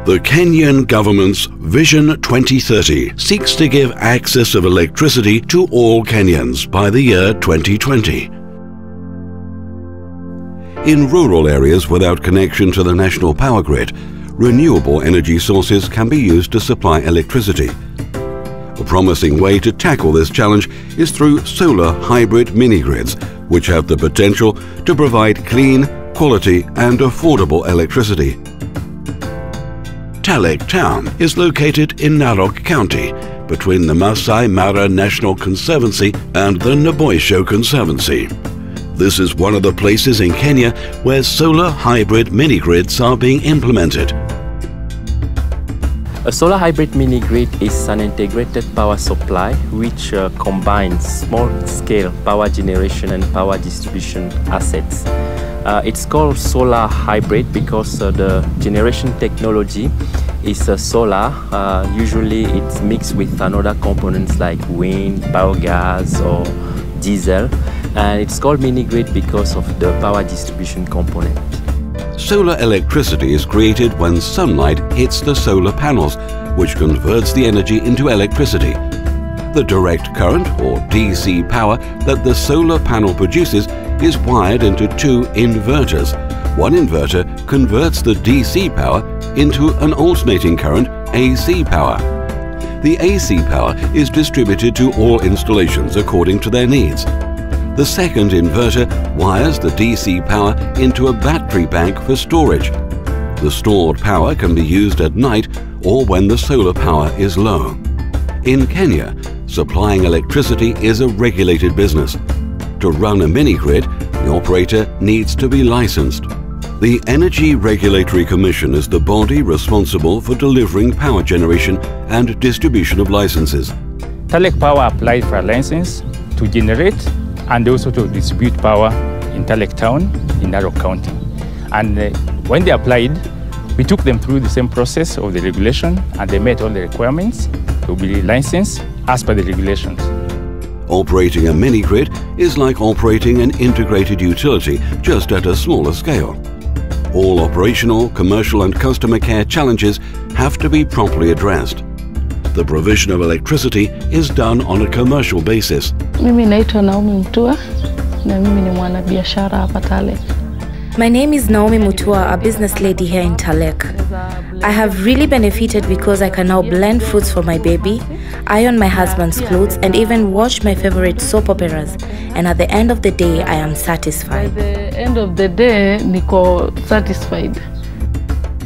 The Kenyan government's Vision 2030 seeks to give access of electricity to all Kenyans by the year 2020. In rural areas without connection to the national power grid, renewable energy sources can be used to supply electricity. A promising way to tackle this challenge is through solar hybrid mini-grids, which have the potential to provide clean, quality and affordable electricity. Talek town is located in Narok County, between the Masai Mara National Conservancy and the Naboisho Conservancy. This is one of the places in Kenya where solar hybrid mini-grids are being implemented. A solar hybrid mini-grid is an integrated power supply which combines small-scale power generation and power distribution assets. It's called solar hybrid because the generation technology is solar. Usually it's mixed with another components like wind, biogas or diesel. And it's called mini-grid because of the power distribution component. Solar electricity is created when sunlight hits the solar panels, which converts the energy into electricity. The direct current, or DC power, that the solar panel produces is wired into two inverters. One inverter converts the DC power into an alternating current, AC power. The AC power is distributed to all installations according to their needs. The second inverter wires the DC power into a battery bank for storage. The stored power can be used at night or when the solar power is low. In Kenya, supplying electricity is a regulated business. To run a mini-grid, the operator needs to be licensed. The Energy Regulatory Commission is the body responsible for delivering power generation and distribution of licenses. Talek Power applied for a license to generate and also to distribute power in Talek Town in Narok County. And when they applied, we took them through the same process of the regulation and they met all the requirements to be licensed as per the regulations. Operating a mini-grid is like operating an integrated utility, just at a smaller scale. All operational, commercial and customer care challenges have to be promptly addressed. The provision of electricity is done on a commercial basis. Mimi naitwa Naomi Mutua na mimi ni mwanabiashara hapa Talek. My name is Naomi Mutua, a business lady here in Talek. I have really benefited because I can now blend fruits for my baby, iron my husband's clothes and even watch my favorite soap operas. And at the end of the day, I am satisfied. At the end of the day, niko satisfied.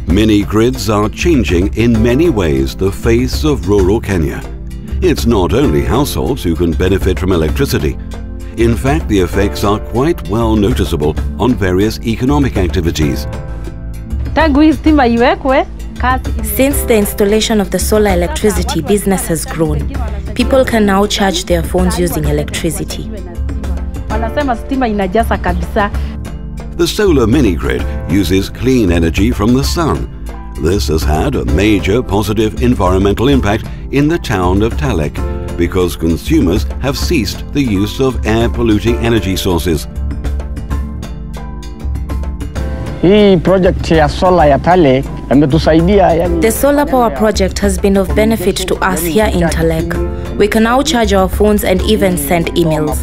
Mini-grids are changing in many ways the face of rural Kenya. It's not only households who can benefit from electricity. In fact, the effects are quite well noticeable on various economic activities. Since the installation of the solar electricity, business has grown. People can now charge their phones using electricity. The solar mini-grid uses clean energy from the sun. This has had a major positive environmental impact in the town of Talek because consumers have ceased the use of air-polluting energy sources. The solar power project has been of benefit to us here in Talek. We can now charge our phones and even send emails.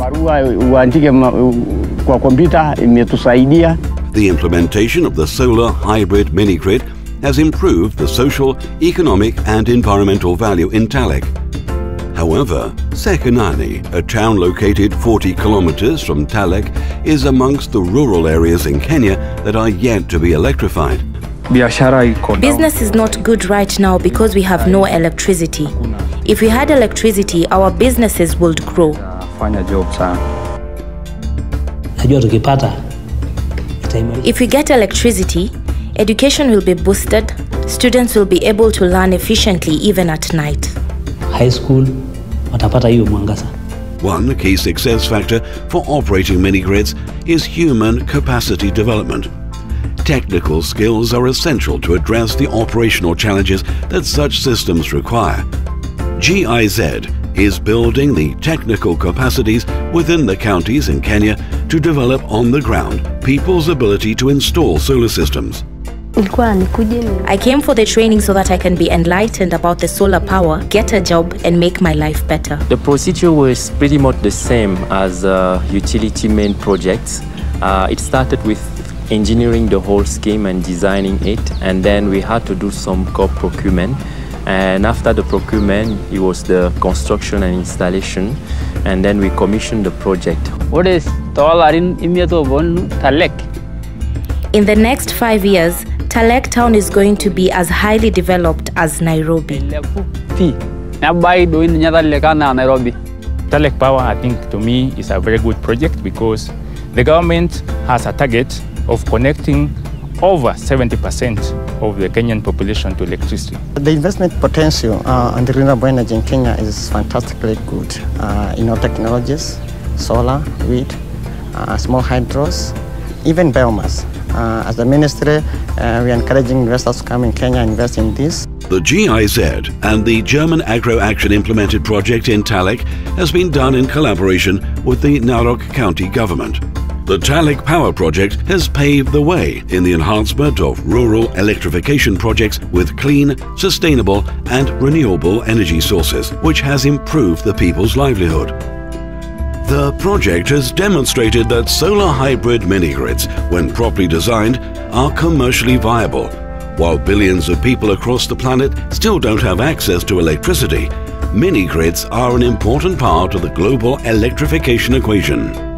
The implementation of the solar hybrid mini-grid has improved the social, economic and environmental value in Talek. However, Sekenani, a town located 40 kilometers from Talek, is amongst the rural areas in Kenya that are yet to be electrified. Business is not good right now because we have no electricity. If we had electricity, our businesses would grow. If we get electricity, education will be boosted, students will be able to learn efficiently even at night. High school, watapata hiyo mwangaza. One key success factor for operating mini-grids is human capacity development. Technical skills are essential to address the operational challenges that such systems require. GIZ is building the technical capacities within the counties in Kenya to develop on the ground people's ability to install solar systems. I came for the training so that I can be enlightened about the solar power, get a job, and make my life better. The procedure was pretty much the same as utility main projects. It started with engineering the whole scheme and designing it, and then we had to do some procurement. And after the procurement, it was the construction and installation, and then we commissioned the project. In the next 5 years, Talek town is going to be as highly developed as Nairobi. Talek Power, I think, to me, is a very good project because the government has a target of connecting over 70% of the Kenyan population to electricity. The investment potential on the renewable energy in Kenya is fantastically good. Technologies, solar, wind, small hydros, even biomass. As a ministry, we are encouraging investors to come in Kenya and invest in this. The GIZ and the German Agro Action Implemented project in Talek has been done in collaboration with the Narok County government. The Talek Power project has paved the way in the enhancement of rural electrification projects with clean, sustainable and renewable energy sources, which has improved the people's livelihood. The project has demonstrated that solar hybrid mini-grids, when properly designed, are commercially viable. While billions of people across the planet still don't have access to electricity, mini-grids are an important part of the global electrification equation.